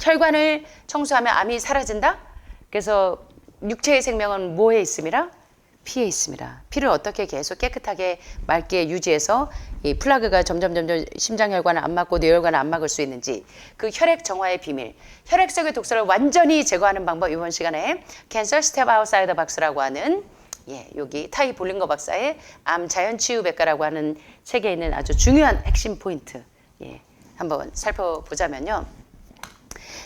혈관을 청소하면 암이 사라진다? 그래서 육체의 생명은 뭐에 있습니다? 피에 있습니다. 피를 어떻게 계속 깨끗하게 맑게 유지해서 이 플라그가 점점 심장혈관을 안 막고 뇌혈관을 안 막을 수 있는지, 그 혈액 정화의 비밀, 혈액 속의 독소를 완전히 제거하는 방법, 이번 시간에 Cancer Step Outside the Box라고 하는 여기 타이 볼링거 박사의 암 자연치유백과라고 하는 책에 있는 아주 중요한 핵심 포인트 한번 살펴보자면요.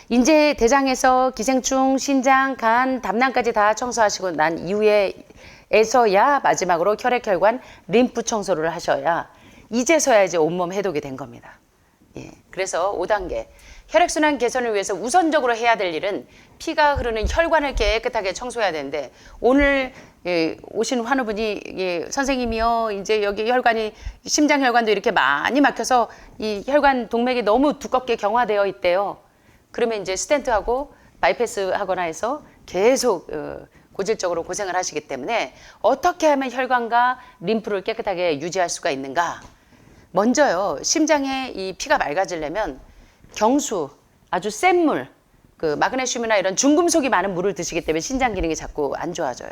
이제 대장에서 기생충, 신장, 간, 담낭까지 다 청소하시고 난 이후에서야 마지막으로 혈액혈관, 림프 청소를 하셔야 이제서야 이제 온몸 해독이 된 겁니다. 그래서 5단계 혈액순환 개선을 위해서 우선적으로 해야 될 일은 피가 흐르는 혈관을 깨끗하게 청소해야 되는데, 오늘 오신 환우분이 선생님이요, 이제 여기 혈관이 심장혈관도 이렇게 많이 막혀서 이 혈관 동맥이 너무 두껍게 경화되어 있대요. 그러면 이제 스텐트하고 바이패스 하거나 해서 계속 고질적으로 고생을 하시기 때문에 어떻게 하면 혈관과 림프를 깨끗하게 유지할 수가 있는가? 먼저요, 심장에 이 피가 맑아지려면 경수, 아주 센 물, 그 마그네슘이나 이런 중금속이 많은 물을 드시기 때문에 신장 기능이 자꾸 안 좋아져요.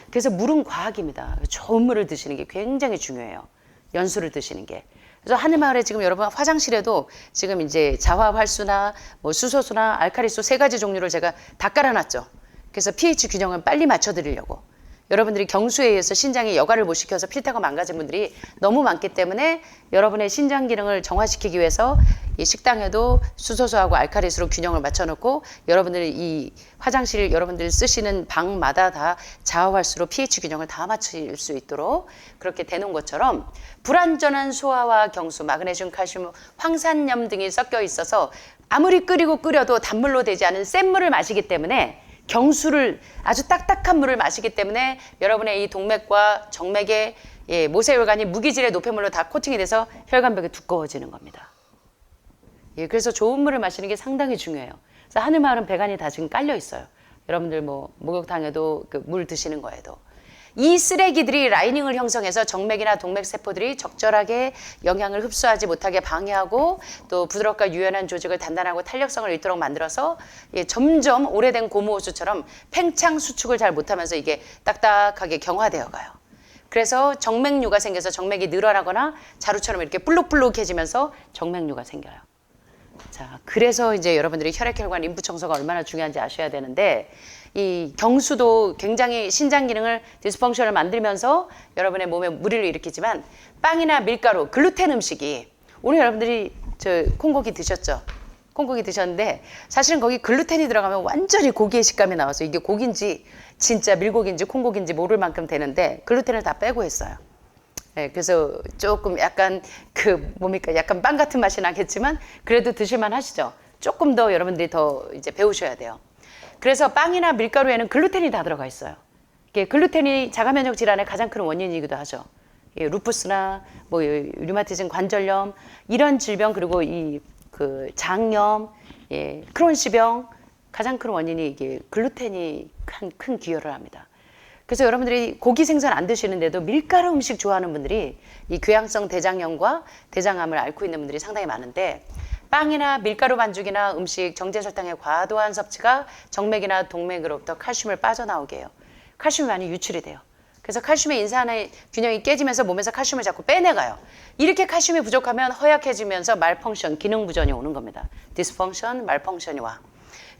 그래서 물은 과학입니다. 좋은 물을 드시는 게 굉장히 중요해요. 연수를 드시는 게. 그래서 하늘마을에 지금 여러분 화장실에도 지금 이제 자화활수나 뭐 수소수나 알칼리수 3가지 종류를 제가 다 깔아놨죠. 그래서 pH 균형을 빨리 맞춰드리려고. 여러분들이 경수에 의해서 신장이 여과를 못 시켜서 필터가 망가진 분들이 너무 많기 때문에 여러분의 신장 기능을 정화시키기 위해서 이 식당에도 수소수하고 알칼리수로 균형을 맞춰놓고, 여러분들 이 화장실 여러분들 쓰시는 방마다 다 자화활수로 pH 균형을 다 맞출 수 있도록 그렇게 대놓은 것처럼, 불완전한 소화와 경수, 마그네슘, 칼슘, 황산염 등이 섞여 있어서 아무리 끓여도 단물로 되지 않은 센 물을 마시기 때문에, 경수를 아주 딱딱한 물을 마시기 때문에 여러분의 이 동맥과 정맥의 모세혈관이 무기질의 노폐물로 다 코팅이 돼서 혈관벽이 두꺼워지는 겁니다. 그래서 좋은 물을 마시는 게 상당히 중요해요. 그래서 하늘마을은 배관이 다 지금 깔려 있어요. 여러분들 뭐 목욕탕에도 그 물 드시는 거에도. 이 쓰레기들이 라이닝을 형성해서 정맥이나 동맥 세포들이 적절하게 영양을 흡수하지 못하게 방해하고, 또 부드럽고 유연한 조직을 단단하고 탄력성을 잃도록 만들어서 점점 오래된 고무호수처럼 팽창 수축을 잘 못하면서 이게 딱딱하게 경화되어 가요. 그래서 정맥류가 생겨서 정맥이 늘어나거나 자루처럼 이렇게 볼록볼록해지면서 정맥류가 생겨요. 자, 그래서 이제 여러분들이 혈액혈관 림프 청소가 얼마나 중요한지 아셔야 되는데, 이 경수도 굉장히 신장 기능을 디스펑션을 만들면서 여러분의 몸에 무리를 일으키지만, 빵이나 밀가루, 글루텐 음식이, 오늘 여러분들이 저 콩고기 드셨죠? 콩고기 드셨는데 사실은 거기 글루텐이 들어가면 완전히 고기의 식감이 나와서 이게 고기인지 진짜 밀고기인지 콩고기인지 모를 만큼 되는데 글루텐을 다 빼고 했어요. 그래서 조금 약간 약간 빵 같은 맛이 나겠지만 그래도 드실만 하시죠? 조금 더 여러분들이 더 이제 배우셔야 돼요. 그래서 빵이나 밀가루에는 글루텐이 다 들어가 있어요. 글루텐이 자가면역 질환의 가장 큰 원인이기도 하죠. 루푸스나 뭐 류마티즘, 관절염 이런 질병, 그리고 장염, 크론시병 가장 큰 원인이 이게 글루텐이 큰 기여를 합니다. 그래서 여러분들이 고기 생선 안 드시는데도 밀가루 음식 좋아하는 분들이 이 궤양성 대장염과 대장암을 앓고 있는 분들이 상당히 많은데, 빵이나 밀가루 반죽이나 음식, 정제설탕의 과도한 섭취가 정맥이나 동맥으로부터 칼슘을 빠져나오게 해요. 칼슘이 많이 유출이 돼요. 그래서 칼슘의 인산의 균형이 깨지면서 몸에서 칼슘을 자꾸 빼내가요. 이렇게 칼슘이 부족하면 허약해지면서 말펑션, 기능 부전이 오는 겁니다. 디스펑션, 말펑션이 와.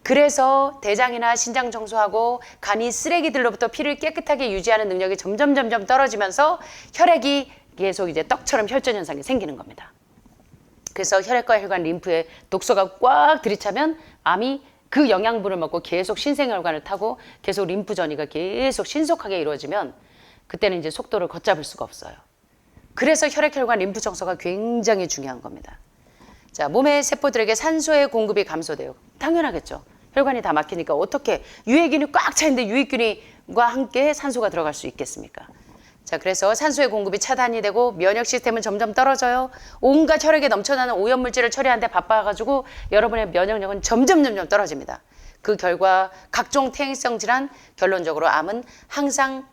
그래서 대장이나 신장 청소하고 간이 쓰레기들로부터 피를 깨끗하게 유지하는 능력이 점점 떨어지면서 혈액이 계속 이제 떡처럼 혈전 현상이 생기는 겁니다. 그래서 혈액과 혈관, 림프에 독소가 꽉 들이차면 암이 그 영양분을 먹고 계속 신생혈관을 타고 계속 림프 전이가 계속 신속하게 이루어지면 그때는 이제 속도를 걷잡을 수가 없어요. 그래서 혈액혈관 림프 청소가 굉장히 중요한 겁니다. 자, 몸의 세포들에게 산소의 공급이 감소돼요. 당연하겠죠. 혈관이 다 막히니까 어떻게 유해균이 꽉 차 있는데 유해균과 함께 산소가 들어갈 수 있겠습니까? 자, 그래서 산소의 공급이 차단이 되고 면역 시스템은 점점 떨어져요. 온갖 혈액에 넘쳐나는 오염물질을 처리하는데 바빠가지고 여러분의 면역력은 점점 떨어집니다. 그 결과 각종 퇴행성 질환, 결론적으로 암은 항상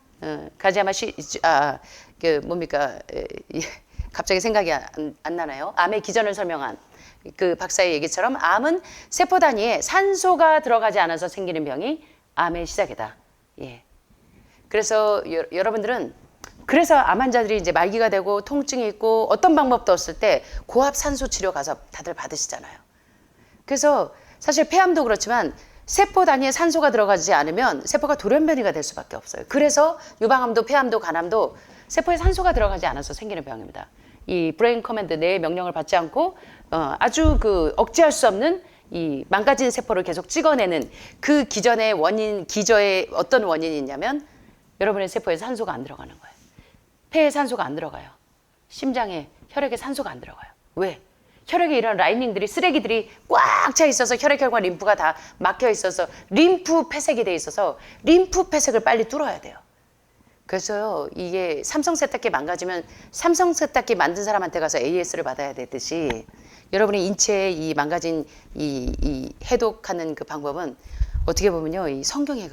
갑자기 생각이 안 나나요? 암의 기전을 설명한 그 박사의 얘기처럼 암은 세포 단위에 산소가 들어가지 않아서 생기는 병이 암의 시작이다. 예. 그래서 여러분들은 그래서 암 환자들이 이제 말기가 되고 통증이 있고 어떤 방법도 없을 때 고압 산소 치료 가서 다들 받으시잖아요. 그래서 사실 폐암도 그렇지만 세포 단위에 산소가 들어가지 않으면 세포가 돌연변이가 될 수밖에 없어요. 그래서 유방암도 폐암도 간암도 세포에 산소가 들어가지 않아서 생기는 병입니다. 이 브레인 커맨드 내 명령을 받지 않고 아주 그 억제할 수 없는 이 망가진 세포를 계속 찍어내는 그 기전의 원인, 기저의 어떤 원인이 있냐면 여러분의 세포에 산소가 안 들어가는 거예요. 폐에 산소가 안 들어가요. 심장에, 혈액에 산소가 안 들어가요. 왜? 혈액에 이런 라이닝들이 쓰레기들이 꽉 차 있어서 혈액혈관 림프가 다 막혀 있어서 림프 폐색이 돼 있어서 림프 폐색을 빨리 뚫어야 돼요. 그래서 이게 삼성 세탁기 망가지면 삼성 세탁기 만든 사람한테 가서 AS를 받아야 되듯이 여러분의 인체에 이 망가진 이 해독하는 그 방법은 어떻게 보면요, 이 성경의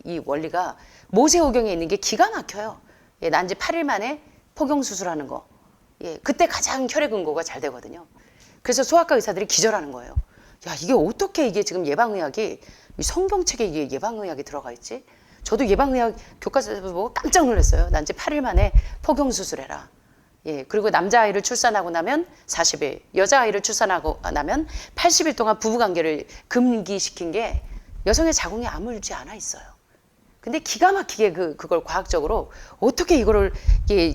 이 원리가 모세오경에 있는 게 기가 막혀요. 예, 난 지 8일 만에 포경 수술하는 거. 예, 그때 가장 혈액 응고가 잘 되거든요. 그래서 소아과 의사들이 기절하는 거예요. 야, 이게 어떻게 이게 지금 예방의학이 이 성경책에 이게 예방의학이 들어가 있지? 저도 예방의학 교과서 보고 깜짝 놀랐어요. 난 지 8일 만에 포경 수술해라. 예, 그리고 남자아이를 출산하고 나면 40일, 여자아이를 출산하고 나면 80일 동안 부부관계를 금기시킨 게 여성의 자궁에 아물지 않아 있어요. 근데 기가 막히게 그걸 과학적으로 어떻게 이거를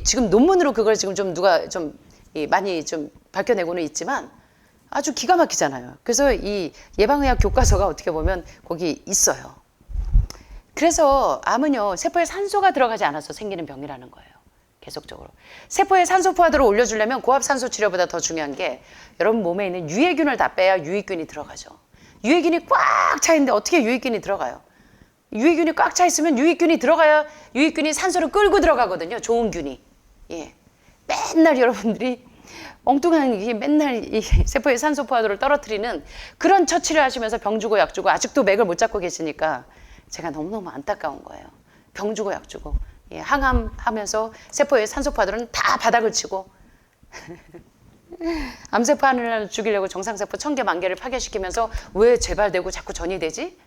지금 논문으로 그걸 지금 좀 누가 좀 많이 좀 밝혀내고는 있지만 아주 기가 막히잖아요. 그래서 이 예방의학 교과서가 어떻게 보면 거기 있어요. 그래서 암은요, 세포에 산소가 들어가지 않아서 생기는 병이라는 거예요. 계속적으로. 세포에 산소 포화도를 올려주려면 고압 산소 치료보다 더 중요한 게 여러분 몸에 있는 유해균을 다 빼야 유익균이 들어가죠. 유해균이 꽉 차 있는데 어떻게 유익균이 들어가요? 유해균이 꽉 차 있으면 유익균이 들어가야 유익균이 산소를 끌고 들어가거든요. 좋은 균이. 예. 맨날 여러분들이 엉뚱한 게 맨날 이 세포의 산소 포화도를 떨어뜨리는 그런 처치를 하시면서 병 주고 약 주고 아직도 맥을 못 잡고 계시니까 제가 너무너무 안타까운 거예요. 병 주고 약 주고. 예, 항암하면서 세포의 산소 포화도는 다 바닥을 치고 암세포 하나를 죽이려고 정상세포 1000개 만개를 파괴시키면서 왜 재발되고 자꾸 전이 되지?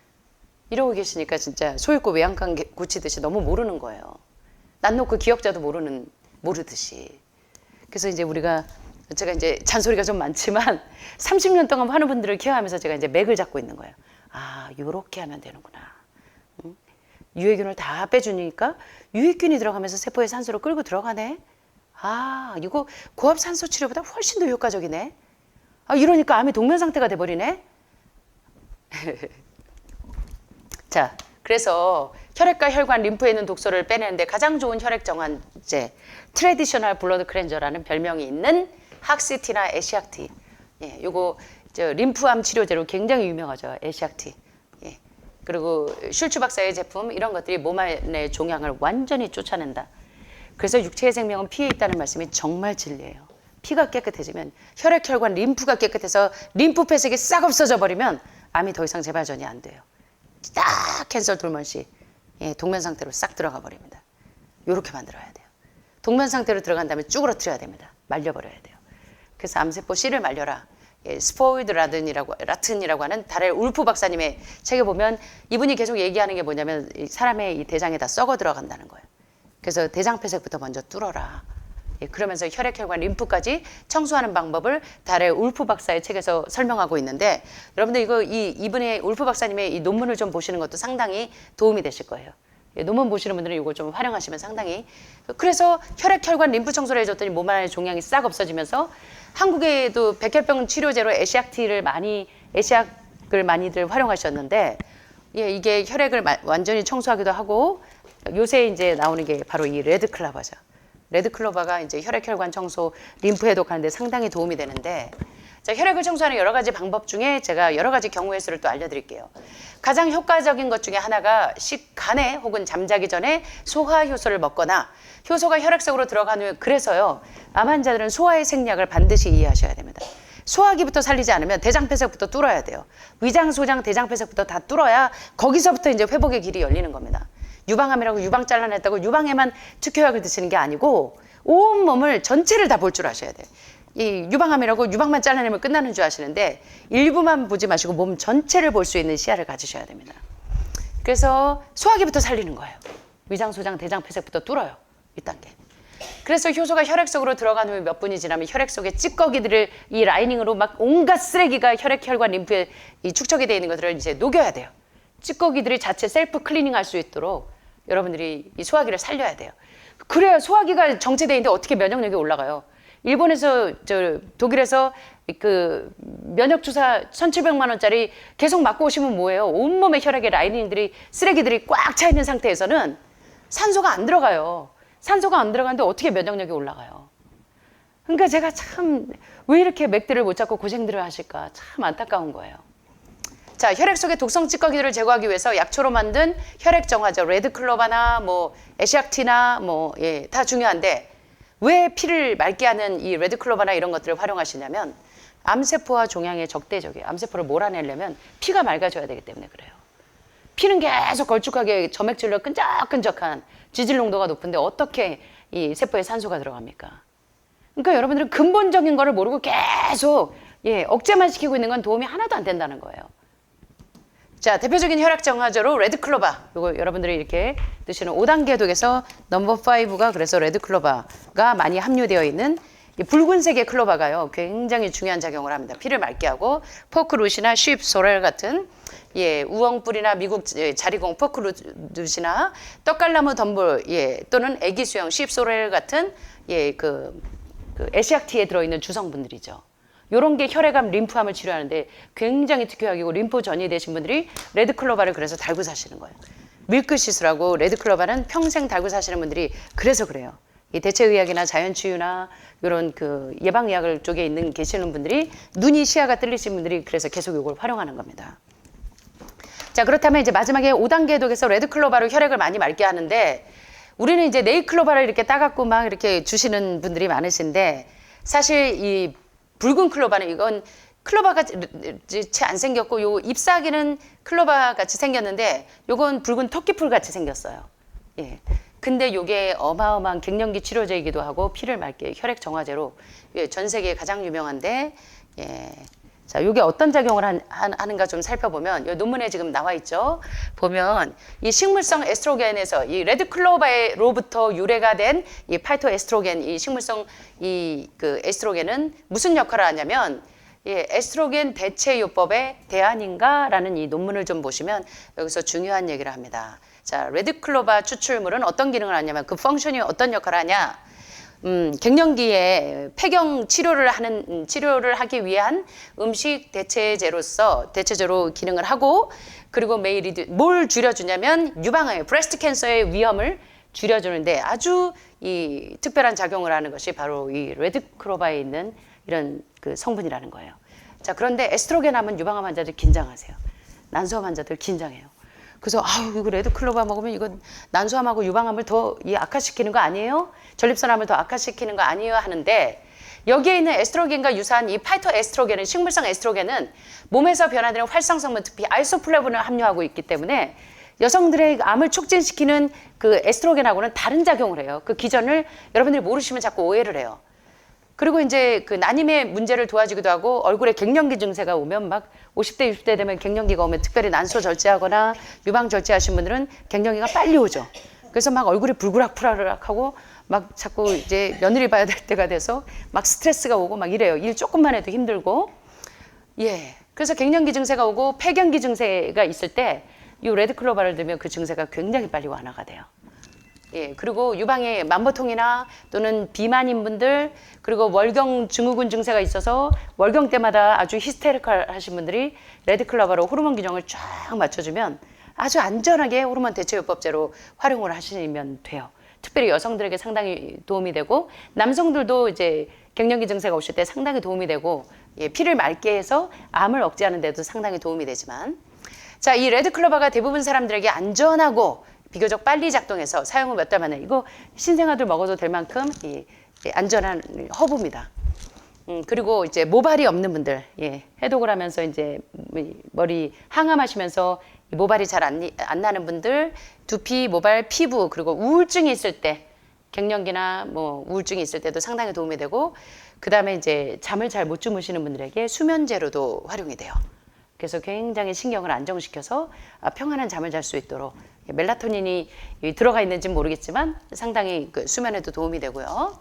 이러고 계시니까 진짜 소잃고 외양간 고치듯이 너무 모르는 거예요. 난 놓고 기억자도 모르듯이. 그래서 이제 제가 이제 잔소리가 좀 많지만 30년 동안 하는 분들을 케어하면서 제가 이제 맥을 잡고 있는 거예요. 아, 요렇게 하면 되는구나. 응? 유해균을 다 빼주니까 유익균이 들어가면서 세포에 산소를 끌고 들어가네. 아, 이거 고압 산소 치료보다 훨씬 더 효과적이네. 아, 이러니까 암이 동면 상태가 돼버리네. 자, 그래서 혈액과 혈관, 림프에 있는 독소를 빼내는데 가장 좋은 혈액 정환제, 트레디셔널 블러드 클렌저라는 별명이 있는 학시티나 에시악티. 예, 요거 림프암 치료제로 굉장히 유명하죠. 에시악티. 예. 그리고 슐츠 박사의 제품 이런 것들이 몸 안의 종양을 완전히 쫓아낸다. 그래서 육체의 생명은 피에 있다는 말씀이 정말 진리예요. 피가 깨끗해지면 혈액, 혈관, 림프가 깨끗해서 림프 폐색이 싹 없어져 버리면 암이 더 이상 재발전이 안 돼요. 딱 캔서 돌먼시 동면 상태로 싹 들어가 버립니다. 이렇게 만들어야 돼요. 동면 상태로 들어간 다음에 쭈그러뜨려야 됩니다. 말려버려야 돼요. 그래서 암세포 씨를 말려라. 스포이드 라튼이라고 하는 달의 울프 박사님의 책에 보면 이분이 계속 얘기하는 게 뭐냐면 사람의 이 대장에 다 썩어 들어간다는 거예요. 그래서 대장 폐색부터 먼저 뚫어라. 그러면서 혈액, 혈관, 림프까지 청소하는 방법을 달의 울프 박사의 책에서 설명하고 있는데 여러분들 이분의 울프 박사님의 이 논문을 좀 보시는 것도 상당히 도움이 되실 거예요. 논문 보시는 분들은 이거 좀 활용하시면 상당히. 그래서 혈액, 혈관, 림프 청소를 해줬더니 몸 안에 종양이 싹 없어지면서 한국에도 백혈병 치료제로 에시악을 많이들 활용하셨는데 이게 혈액을 완전히 청소하기도 하고 요새 이제 나오는 게 바로 이 레드클로버죠. 레드클로버가 이제 혈액, 혈관 청소, 림프 해독하는데 상당히 도움이 되는데 자, 혈액을 청소하는 여러 가지 방법 중에 제가 여러 가지 경우의 수를 또 알려드릴게요. 가장 효과적인 것 중에 하나가 식간에 혹은 잠자기 전에 소화 효소를 먹거나 효소가 혈액 속으로 들어간 후에 그래서요. 암 환자들은 소화의 생략을 반드시 이해하셔야 됩니다. 소화기부터 살리지 않으면 대장폐색부터 뚫어야 돼요. 위장, 소장, 대장폐색부터 다 뚫어야 거기서부터 이제 회복의 길이 열리는 겁니다. 유방암이라고 유방 잘라냈다고 유방에만 특효약을 드시는 게 아니고 온 몸을 전체를 다 볼 줄 아셔야 돼요. 이 유방암이라고 유방만 잘라내면 끝나는 줄 아시는데 일부만 보지 마시고 몸 전체를 볼 수 있는 시야를 가지셔야 됩니다. 그래서 소화기부터 살리는 거예요. 위장, 소장, 대장, 폐색부터 뚫어요. 1단계. 그래서 효소가 혈액 속으로 들어간 후에 몇 분이 지나면 혈액 속에 찌꺼기들을 이 라이닝으로 막 온갖 쓰레기가 혈액, 혈관, 림프에 이 축적이 되어 있는 것들을 이제 녹여야 돼요. 찌꺼기들이 자체 셀프 클리닝 할 수 있도록 여러분들이 이 소화기를 살려야 돼요. 그래야 소화기가 정체되어 있는데 어떻게 면역력이 올라가요? 일본에서, 독일에서 그 면역 주사 1,700만 원짜리 계속 맞고 오시면 뭐예요? 온몸에 혈액의 라이닝들이, 쓰레기들이 꽉 차 있는 상태에서는 산소가 안 들어가요. 산소가 안 들어가는데 어떻게 면역력이 올라가요? 그러니까 제가 참 왜 이렇게 맥들을 못 잡고 고생들을 하실까 참 안타까운 거예요. 자, 혈액 속의 독성 찌꺼기들을 제거하기 위해서 약초로 만든 혈액 정화제, 레드클로바나 뭐 에시악티나 뭐 예, 다 중요한데 왜 피를 맑게 하는 이 레드클로바나 이런 것들을 활용하시냐면 암세포와 종양의 적대적이에요. 암세포를 몰아내려면 피가 맑아져야 되기 때문에 그래요. 피는 계속 걸쭉하게 점액질로 끈적끈적한 지질 농도가 높은데 어떻게 이 세포에 산소가 들어갑니까? 그러니까 여러분들은 근본적인 거를 모르고 계속 예, 억제만 시키고 있는 건 도움이 하나도 안 된다는 거예요. 자, 대표적인 혈액 정화제로 레드클로바. 이거 여러분들이 이렇게 드시는 5단계 독에서 넘버 5가 그래서 레드클로바가 많이 함유되어 있는 이 붉은색의 클로바가요. 굉장히 중요한 작용을 합니다. 피를 맑게 하고 포크룻이나 쉽소렐 같은 예, 우엉뿔이나 미국 자리공 포크룻이나 떡갈나무 덤불 예, 또는 애기수영 쉽소렐 같은 예, 그 에시악티에 들어있는 주성분들이죠. 요런 게 혈액암, 림프암을 치료하는데 굉장히 특효약이고 림프 전이 되신 분들이 레드클로바를 그래서 달고 사시는 거예요. 밀크시스라고 레드클로바는 평생 달고 사시는 분들이 그래서 그래요. 이 대체의학이나 자연치유나 이런 그 예방의학 쪽에 있는 계시는 분들이 눈이 시야가 뚫리신 분들이 그래서 계속 이걸 활용하는 겁니다. 자, 그렇다면 이제 마지막에 5단계 독에서 레드클로바로 혈액을 많이 맑게 하는데 우리는 이제 네이클로바를 이렇게 따갖고 막 이렇게 주시는 분들이 많으신데 사실 이 붉은 클로바는 이건 클로바같이 안 생겼고 요 잎사귀는 클로바 같이 생겼는데 요건 붉은 토끼풀 같이 생겼어요. 예. 근데 요게 어마어마한 갱년기 치료제이기도 하고 피를 맑게 혈액 정화제로 예, 전 세계에 가장 유명한데 예. 자, 요게 어떤 작용을 하는가 좀 살펴보면 요 논문에 지금 나와 있죠. 보면 이 식물성 에스트로겐에서 이 레드클로바로부터 유래가 된 이 파이토에스트로겐 이 식물성 이 그 에스트로겐은 무슨 역할을 하냐면 예, 에스트로겐 대체요법의 대안인가라는 이 논문을 좀 보시면 여기서 중요한 얘기를 합니다. 자, 레드클로바 추출물은 어떤 기능을 하냐면 그 펑션이 어떤 역할을 하냐? 갱년기에 폐경 치료를 하기 위한 음식 대체제로 기능을 하고 그리고 매일 뭘 줄여주냐면 유방암, 브레스트 캔서의 위험을 줄여주는데 아주 이 특별한 작용을 하는 것이 바로 이 레드클로바에 있는 이런 그 성분이라는 거예요. 자, 그런데 에스트로겐 하면 유방암 환자들 긴장하세요. 난소암 환자들 긴장해요. 그래서 아우 이거 레드클로바 먹으면 이거 난소암하고 유방암을 더 악화시키는 거 아니에요? 전립선암을 더 악화시키는 거 아니에요? 하는데 여기에 있는 에스트로겐과 유사한 이 파이토에스트로겐은 식물성 에스트로겐은 몸에서 변화되는 활성성분 특히 아이소플라본을 함유하고 있기 때문에 여성들의 암을 촉진시키는 그 에스트로겐하고는 다른 작용을 해요. 그 기전을 여러분들이 모르시면 자꾸 오해를 해요. 그리고 이제 그 난임의 문제를 도와주기도 하고 얼굴에 갱년기 증세가 오면 막 50대, 60대 되면 갱년기가 오면 특별히 난소 절제하거나 유방 절제하신 분들은 갱년기가 빨리 오죠. 그래서 막 얼굴이 불그락불락하고 막 자꾸 이제 며느리 봐야 될 때가 돼서 막 스트레스가 오고 막 이래요. 일 조금만 해도 힘들고. 예. 그래서 갱년기 증세가 오고 폐경기 증세가 있을 때 이 레드클로바를 들면 그 증세가 굉장히 빨리 완화가 돼요. 예, 그리고 유방에 만보통이나 또는 비만인 분들 그리고 월경 증후군 증세가 있어서 월경 때마다 아주 히스테리컬 하신 분들이 레드클로바로 호르몬 균형을 쫙 맞춰주면 아주 안전하게 호르몬 대체요법제로 활용을 하시면 돼요. 특별히 여성들에게 상당히 도움이 되고 남성들도 이제 갱년기 증세가 오실 때 상당히 도움이 되고 예, 피를 맑게 해서 암을 억제하는 데도 상당히 도움이 되지만 자, 이 레드클로바가 대부분 사람들에게 안전하고 비교적 빨리 작동해서 사용 후 몇 달 만에 이거 신생아들 먹어도 될 만큼 안전한 허브입니다. 그리고 이제 모발이 없는 분들, 예, 해독을 하면서 이제 머리 항암하시면서 모발이 잘 안 나는 분들, 두피, 모발, 피부 그리고 우울증이 있을 때 갱년기나 뭐 우울증이 있을 때도 상당히 도움이 되고, 그다음에 이제 잠을 잘 못 주무시는 분들에게 수면제로도 활용이 돼요. 그래서 굉장히 신경을 안정시켜서 평안한 잠을 잘 수 있도록, 멜라토닌이 들어가 있는지는 모르겠지만 상당히 그 수면에도 도움이 되고요.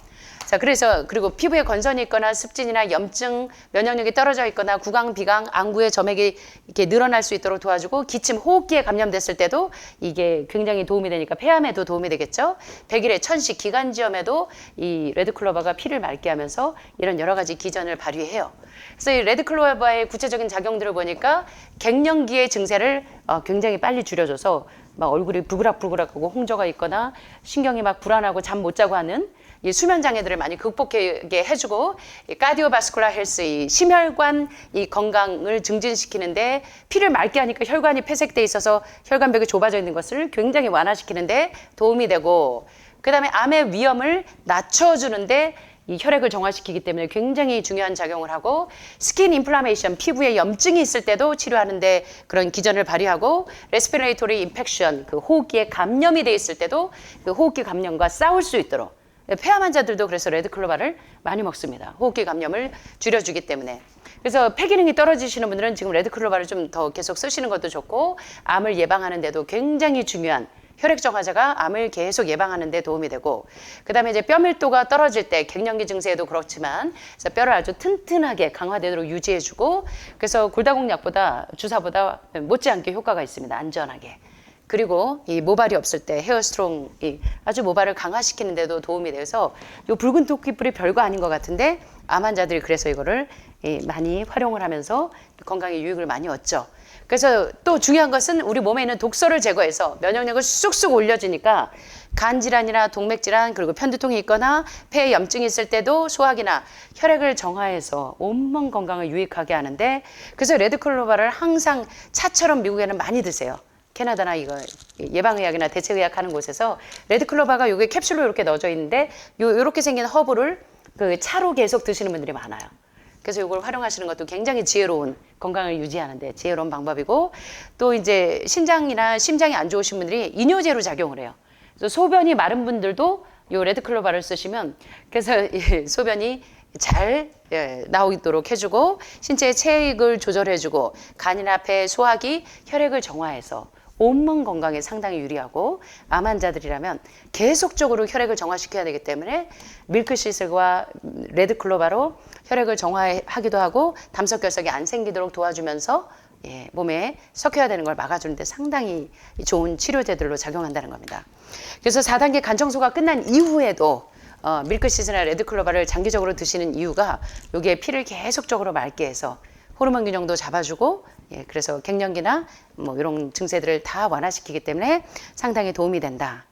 자, 그래서 그리고 피부에 건선이 있거나 습진이나 염증, 면역력이 떨어져 있거나 구강, 비강, 안구의 점액이 이렇게 늘어날 수 있도록 도와주고, 기침, 호흡기에 감염됐을 때도 이게 굉장히 도움이 되니까 폐암에도 도움이 되겠죠. 백일의 천식, 기관지염에도 이 레드클로버가 피를 맑게 하면서 이런 여러 가지 기전을 발휘해요. 그래서 이 레드클로버의 구체적인 작용들을 보니까 갱년기의 증세를 굉장히 빨리 줄여줘서 막 얼굴이 부그락부그락하고 홍조가 있거나 신경이 막 불안하고 잠 못 자고 하는 이 수면 장애들을 많이 극복하게 해주고, 이 카디오바스쿨라 헬스, 이 심혈관 이 건강을 증진시키는데, 피를 맑게 하니까 혈관이 폐색돼 있어서 혈관벽이 좁아져 있는 것을 굉장히 완화시키는데 도움이 되고, 그다음에 암의 위험을 낮춰주는데 이 혈액을 정화시키기 때문에 굉장히 중요한 작용을 하고, 스킨 인플라메이션, 피부에 염증이 있을 때도 치료하는데 그런 기전을 발휘하고, 레스피레이토리 인펙션, 그 호흡기에 감염이 돼 있을 때도 그 호흡기 감염과 싸울 수 있도록, 폐암 환자들도 그래서 레드클로바를 많이 먹습니다. 호흡기 감염을 줄여주기 때문에. 그래서 폐 기능이 떨어지시는 분들은 지금 레드클로바를 좀 더 계속 쓰시는 것도 좋고, 암을 예방하는 데도 굉장히 중요한 혈액 정화제가 암을 계속 예방하는 데 도움이 되고, 그다음에 이제 뼈 밀도가 떨어질 때 갱년기 증세에도 그렇지만, 그래서 뼈를 아주 튼튼하게 강화되도록 유지해주고, 그래서 골다공 약보다 주사보다 못지않게 효과가 있습니다. 안전하게. 그리고 이 모발이 없을 때 헤어스트롱, 아주 모발을 강화시키는 데도 도움이 돼서, 이 붉은 토끼뿔이 별거 아닌 것 같은데 암 환자들이 그래서 이거를 많이 활용을 하면서 건강에 유익을 많이 얻죠. 그래서 또 중요한 것은 우리 몸에 있는 독소를 제거해서 면역력을 쑥쑥 올려주니까, 간질환이나 동맥질환, 그리고 편두통이 있거나 폐에 염증이 있을 때도 소화기나 혈액을 정화해서 온몸 건강을 유익하게 하는데, 그래서 레드클로바를 항상 차처럼 미국에는 많이 드세요. 캐나다나 이거 예방의학이나 대체의학 하는 곳에서 레드클로바가 요게 캡슐로 이렇게 넣어져 있는데, 요렇게 생긴 허브를 그 차로 계속 드시는 분들이 많아요. 그래서 이걸 활용하시는 것도 굉장히 지혜로운, 건강을 유지하는데 지혜로운 방법이고, 또 이제 신장이나 심장이 안 좋으신 분들이 이뇨제로 작용을 해요. 그래서 소변이 마른 분들도 요 레드클로바를 쓰시면, 그래서 소변이 잘 나오도록 해주고, 신체의 체액을 조절해주고, 간이나 폐, 소화기, 혈액을 정화해서 온몸 건강에 상당히 유리하고, 암 환자들이라면 계속적으로 혈액을 정화시켜야 되기 때문에 밀크시슬과 레드클로바로 혈액을 정화하기도 하고, 담석결석이 안 생기도록 도와주면서 몸에 섞여야 되는 걸 막아주는데 상당히 좋은 치료제들로 작용한다는 겁니다. 그래서 4단계 간청소가 끝난 이후에도 밀크시슬이나 레드클로바를 장기적으로 드시는 이유가, 요게 피를 계속적으로 맑게 해서 호르몬 균형도 잡아주고, 그래서 갱년기나 뭐 이런 증세들을 다 완화시키기 때문에 상당히 도움이 된다.